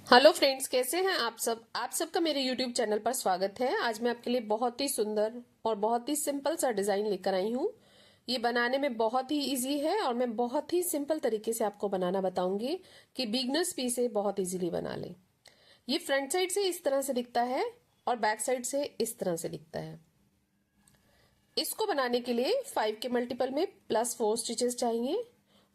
Hello friends, कैसे हैं आप सबका मेरे यूट्यूब चैनल पर स्वागत है। आज मैं आपके लिए बहुत ही सुंदर और बहुत ही सिंपल सा डिजाइन लेकर आई हूँ। ये बनाने में बहुत ही इजी है और मैं बहुत ही सिंपल तरीके से आपको बनाना बताऊंगी कि बिगनर्स भी इसे बहुत इजीली बना ले। ये फ्रंट साइड से इस तरह से दिखता है और बैक साइड से इस तरह से दिखता है। इसको बनाने के लिए 5 के मल्टीपल में +4 स्टिचेस चाहिए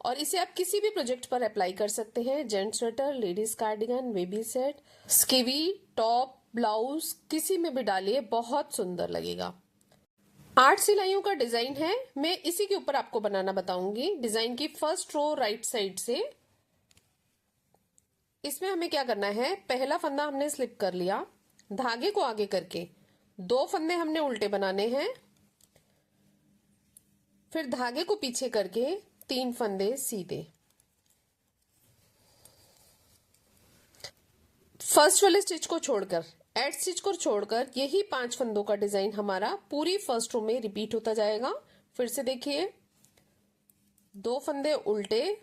और इसे आप किसी भी प्रोजेक्ट पर अप्लाई कर सकते हैं। Gents sweater, ladies cardigan, baby set, skivvy, top, blouse, किसी में भी डालिए, बहुत सुंदर लगेगा। 8 सिलाइयों का डिजाइन है, मैं इसी के ऊपर आपको बनाना बताऊंगी। डिजाइन की फर्स्ट रो राइट साइड से इसमें हमें क्या करना है, पहला फंदा हमने स्लिप कर लिया, धागे को आगे करके 2 फंदे हमने उल्टे बनाने हैं, फिर धागे को पीछे करके 3 फंदे सीधे। फर्स्ट वाले स्टिच को छोड़कर, एड स्टिच को छोड़कर यही 5 फंदों का डिजाइन हमारा पूरी फर्स्ट रो में रिपीट होता जाएगा। फिर से देखिए, 2 फंदे उल्टे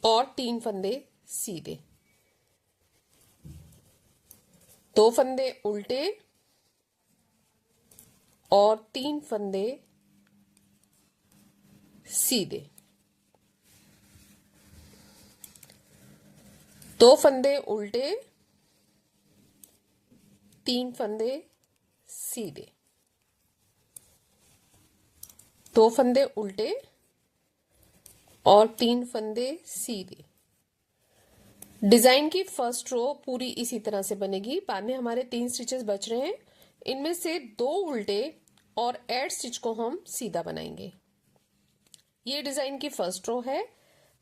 और 3 फंदे सीधे, 2 फंदे उल्टे और 3 फंदे सीधे, 2 फंदे उल्टे, 3 फंदे सीधे, 2 फंदे उल्टे और 3 फंदे सीधे। डिजाइन की फर्स्ट रो पूरी इसी तरह से बनेगी। बाद में हमारे 3 स्टिचेस बच रहे हैं, इनमें से 2 उल्टे और एड स्टिच को हम सीधा बनाएंगे। ये डिजाइन की फर्स्ट रो है।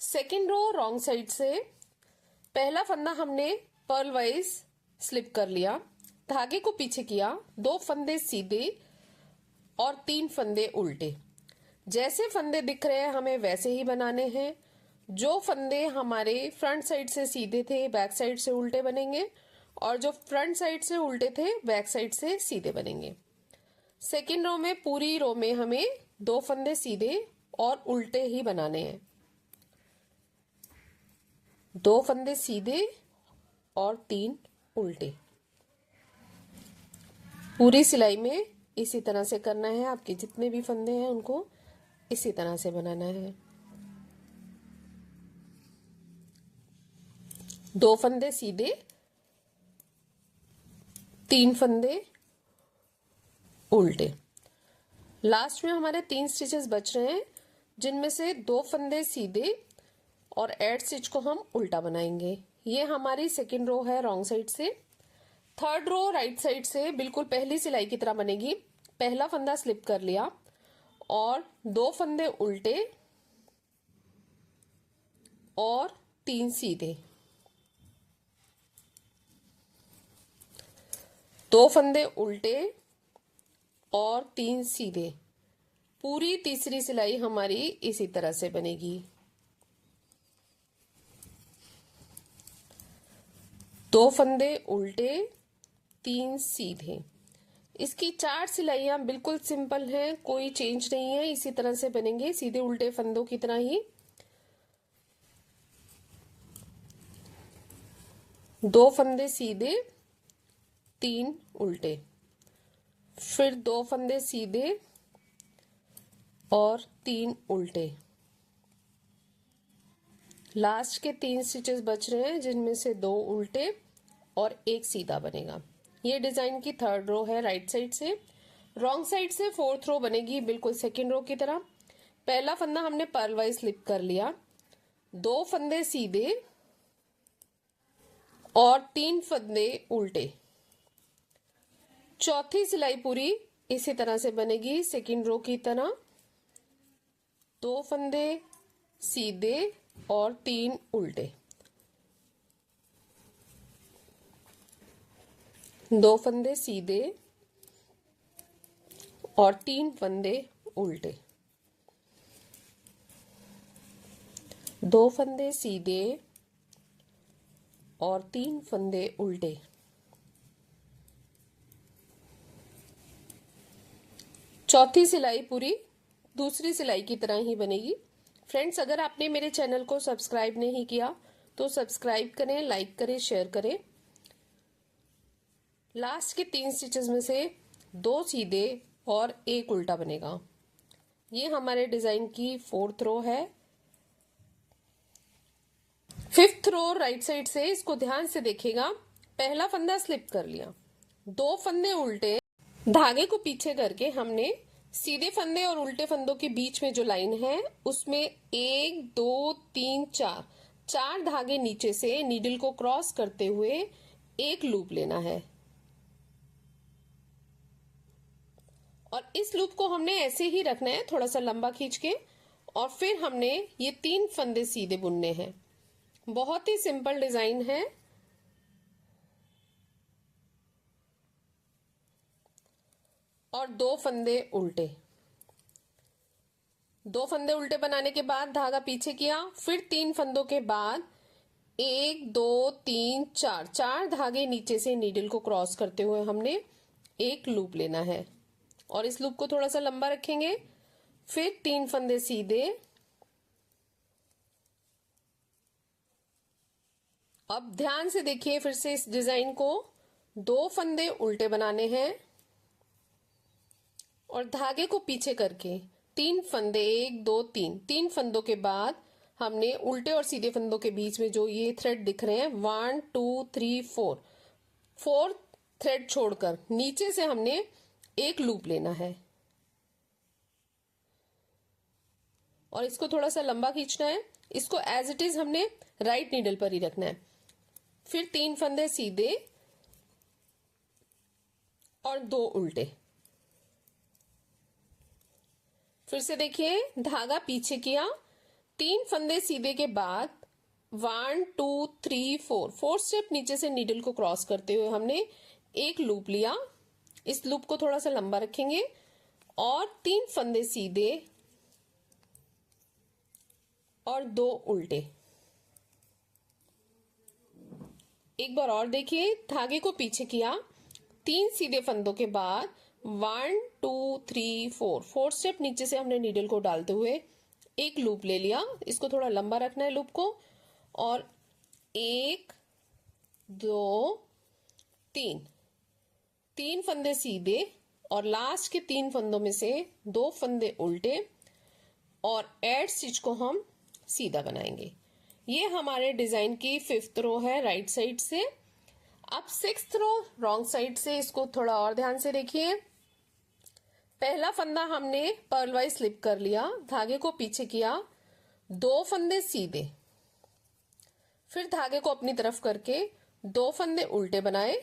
सेकेंड रो रॉन्ग साइड से पहला फंदा हमने पर्ल वाइज स्लिप कर लिया, धागे को पीछे किया, 2 फंदे सीधे और 3 फंदे उल्टे। जैसे फंदे दिख रहे हैं हमें वैसे ही बनाने हैं। जो फंदे हमारे फ्रंट साइड से सीधे थे बैक साइड से उल्टे बनेंगे और जो फ्रंट साइड से उल्टे थे बैक साइड से सीधे बनेंगे। सेकेंड रो में पूरी रो में हमें 2 फंदे सीधे और उल्टे ही बनाने हैं, 2 फंदे सीधे और 3 उल्टे। पूरी सिलाई में इसी तरह से करना है। आपके जितने भी फंदे हैं उनको इसी तरह से बनाना है। 2 फंदे सीधे, 3 फंदे उल्टे। लास्ट में हमारे 3 स्टिचेस बच रहे हैं, जिनमें से 2 फंदे सीधे और एड स्टिच को हम उल्टा बनाएंगे। ये हमारी सेकेंड रो है रॉन्ग साइड से। थर्ड रो राइट साइड से बिल्कुल पहली सिलाई की तरह बनेगी। पहला फंदा स्लिप कर लिया और 2 फंदे उल्टे और 3 सीधे, 2 फंदे उल्टे और 3 सीधे। पूरी तीसरी सिलाई हमारी इसी तरह से बनेगी। 2 फंदे उल्टे, 3 सीधे। इसकी 4 सिलाइयां बिल्कुल सिंपल हैं, कोई चेंज नहीं है, इसी तरह से बनेंगे सीधे उल्टे फंदों की तरह ही। 2 फंदे सीधे, 3 उल्टे, फिर 2 फंदे सीधे और 3 उल्टे। लास्ट के 3 स्टिचेस बच रहे हैं, जिनमें से 2 उल्टे और 1 सीधा बनेगा। ये डिजाइन की थर्ड रो है राइट साइड से। रॉन्ग साइड से फोर्थ रो बनेगी बिल्कुल सेकेंड रो की तरह। पहला फंदा हमने पर्ल वाइज स्लिप कर लिया, 2 फंदे सीधे और 3 फंदे उल्टे। चौथी सिलाई पूरी इसी तरह से बनेगी सेकेंड रो की तरह। 2 फंदे सीधे और 3 उल्टे, 2 फंदे सीधे और 3 फंदे उल्टे, 2 फंदे सीधे और 3 फंदे उल्टे। चौथी सिलाई पूरी दूसरी सिलाई की तरह ही बनेगी। फ्रेंड्स, अगर आपने मेरे चैनल को सब्सक्राइब नहीं किया तो सब्सक्राइब करें, लाइक करें, शेयर करें। लास्ट के 3 स्टिचेस में से 2 सीधे और 1 उल्टा बनेगा। ये हमारे डिजाइन की 4th रो है। 5th रो राइट साइड से, इसको ध्यान से देखिएगा। पहला फंदा स्लिप कर लिया, 2 फंदे उल्टे, धागे को पीछे करके हमने सीधे फंदे और उल्टे फंदों के बीच में जो लाइन है उसमें 1 2 3 4 धागे नीचे से नीडल को क्रॉस करते हुए एक लूप लेना है। और इस लूप को हमने ऐसे ही रखना है, थोड़ा सा लंबा खींच के, और फिर हमने ये 3 फंदे सीधे बुनने हैं। बहुत ही सिंपल डिजाइन है। और 2 फंदे उल्टे, 2 फंदे उल्टे बनाने के बाद धागा पीछे किया, फिर 3 फंदों के बाद 1 2 3 4 धागे नीचे से नीडल को क्रॉस करते हुए हमने एक लूप लेना है। और इस लूप को थोड़ा सा लंबा रखेंगे, फिर 3 फंदे सीधे। अब ध्यान से देखिए फिर से इस डिजाइन को, 2 फंदे उल्टे बनाने हैं और धागे को पीछे करके 3 फंदे, 1 2 3 फंदों के बाद हमने उल्टे और सीधे फंदों के बीच में जो ये थ्रेड दिख रहे हैं 1 2 3 4 थ्रेड छोड़कर नीचे से हमने एक लूप लेना है। और इसको थोड़ा सा लंबा खींचना है। इसको एज इट इज हमने राइट नीडल पर ही रखना है। फिर 3 फंदे सीधे और 2 उल्टे। फिर से देखिए, धागा पीछे किया, 3 फंदे सीधे के बाद 1 2 3 4 स्टेप नीचे से नीडल को क्रॉस करते हुए हमने एक लूप लिया। इस लूप को थोड़ा सा लंबा रखेंगे और 3 फंदे सीधे और 2 उल्टे। एक बार और देखिए, धागे को पीछे किया, 3 सीधे फंदों के बाद 1 2 3 4 स्टेप नीचे से हमने नीडल को डालते हुए एक लूप ले लिया। इसको थोड़ा लंबा रखना है लूप को। और 1 2 3 फंदे सीधे और लास्ट के 3 फंदों में से 2 फंदे उल्टे और एड स्टिच को हम सीधा बनाएंगे। ये हमारे डिजाइन की 5th रो है राइट साइड से। अब 6th रो रॉन्ग साइड से, इसको थोड़ा और ध्यान से देखिए। पहला फंदा हमने पर्ल वाइज स्लिप कर लिया, धागे को पीछे किया, 2 फंदे सीधे, फिर धागे को अपनी तरफ करके 2 फंदे उल्टे बनाए।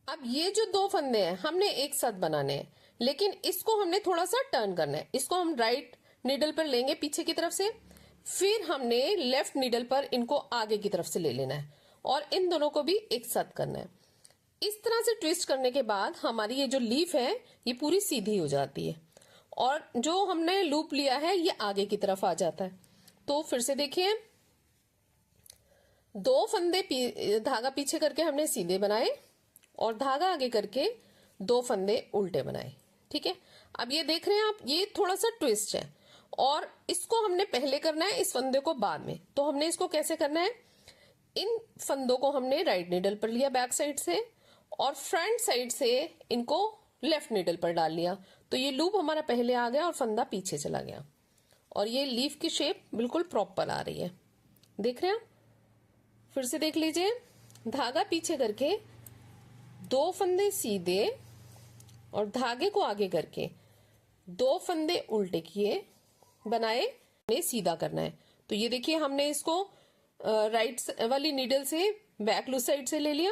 अब ये जो 2 फंदे हैं हमने एक साथ बनाने हैं, लेकिन इसको हमने थोड़ा सा टर्न करना है। इसको हम राइट नीडल पर लेंगे पीछे की तरफ से, फिर हमने लेफ्ट नीडल पर इनको आगे की तरफ से ले लेना है और इन दोनों को भी एक साथ करना है। इस तरह से ट्विस्ट करने के बाद हमारी ये जो लीफ है ये पूरी सीधी हो जाती है और जो हमने लूप लिया है ये आगे की तरफ आ जाता है। तो फिर से देखिए, 2 फंदे धागा पीछे करके हमने सीधे बनाए और धागा आगे करके 2 फंदे उल्टे बनाए। ठीक है, अब ये देख रहे हैं आप, ये थोड़ा सा ट्विस्ट है और इसको हमने पहले करना है, इस फंदे को बाद में। तो हमने इसको कैसे करना है, इन फंदों को हमने राइट नीडल पर लिया बैक साइड से और फ्रंट साइड से इनको लेफ्ट नीडल पर डाल लिया। तो ये लूप हमारा पहले आ गया और फंदा पीछे चला गया और ये लीफ की शेप बिल्कुल प्रॉपर आ रही है। देख रहे हैं आप? फिर से देख लीजिए, धागा पीछे करके 2 फंदे सीधे और धागे को आगे करके 2 फंदे उल्टे किए बनाए, हमें सीधा करना है। तो ये देखिए, हमने इसको राइट वाली नीडल से बैक लूज साइड से ले लिया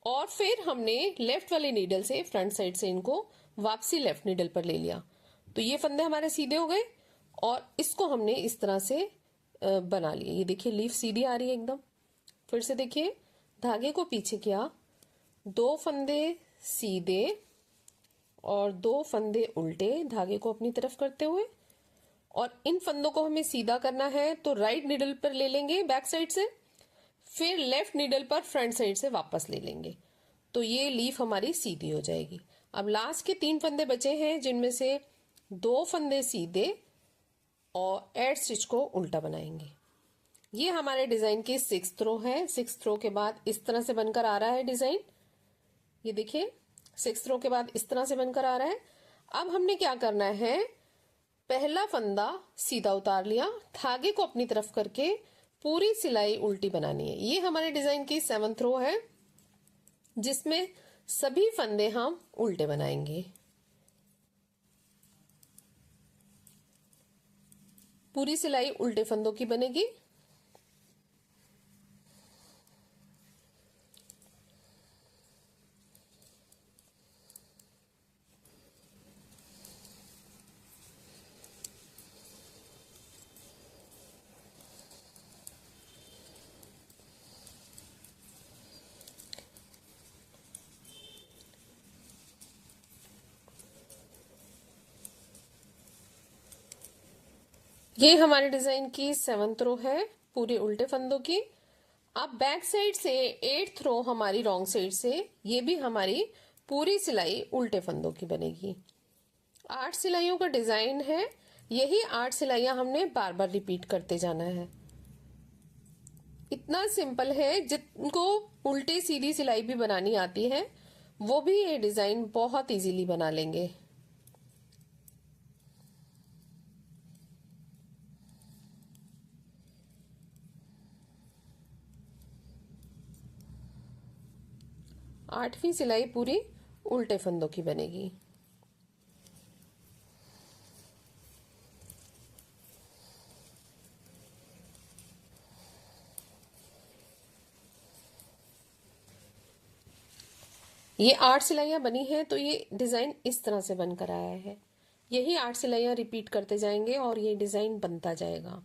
और फिर हमने लेफ्ट वाली नीडल से फ्रंट साइड से इनको वापसी लेफ्ट नीडल पर ले लिया। तो ये फंदे हमारे सीधे हो गए और इसको हमने इस तरह से बना लिया। ये देखिए, लीफ सीधी आ रही है एकदम। फिर से देखिए, धागे को पीछे किया, 2 फंदे सीधे और 2 फंदे उल्टे धागे को अपनी तरफ करते हुए, और इन फंदों को हमें सीधा करना है तो राइट नीडल पर ले लेंगे बैक साइड से, फिर लेफ्ट नीडल पर फ्रंट साइड से वापस ले लेंगे। तो ये लीफ हमारी सीधी हो जाएगी। अब लास्ट के 3 फंदे बचे हैं जिनमें से 2 फंदे सीधे और एड स्टिच को उल्टा बनाएंगे। ये हमारे डिजाइन की 6th रो है। 6th रो के बाद इस तरह से बनकर आ रहा है डिजाइन। ये देखिए 6th रो के बाद इस तरह से बनकर आ रहा है। अब हमने क्या करना है, पहला फंदा सीधा उतार लिया, धागे को अपनी तरफ करके पूरी सिलाई उल्टी बनानी है। ये हमारे डिजाइन की 7th रो है जिसमें सभी फंदे हम उल्टे बनाएंगे। पूरी सिलाई उल्टे फंदों की बनेगी। ये हमारे डिजाइन की 7th रो है पूरे उल्टे फंदों की। अब बैक साइड से 8th रो हमारी रॉन्ग साइड से, ये भी हमारी पूरी सिलाई उल्टे फंदों की बनेगी। 8 सिलाइयों का डिजाइन है। यही 8 सिलाइयां हमने बार बार रिपीट करते जाना है। इतना सिंपल है, जिनको उल्टी सीधी सिलाई भी बनानी आती है वो भी ये डिजाइन बहुत इजीली बना लेंगे। आठवीं सिलाई पूरी उल्टे फंदों की बनेगी। ये 8 सिलाइयां बनी हैं तो ये डिजाइन इस तरह से बनकर आया है। यही 8 सिलाइयां रिपीट करते जाएंगे और ये डिजाइन बनता जाएगा।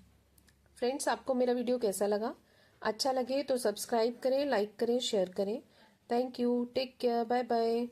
फ्रेंड्स, आपको मेरा वीडियो कैसा लगा? अच्छा लगे तो सब्सक्राइब करें, लाइक करें, शेयर करें। Thank you, take care, bye bye.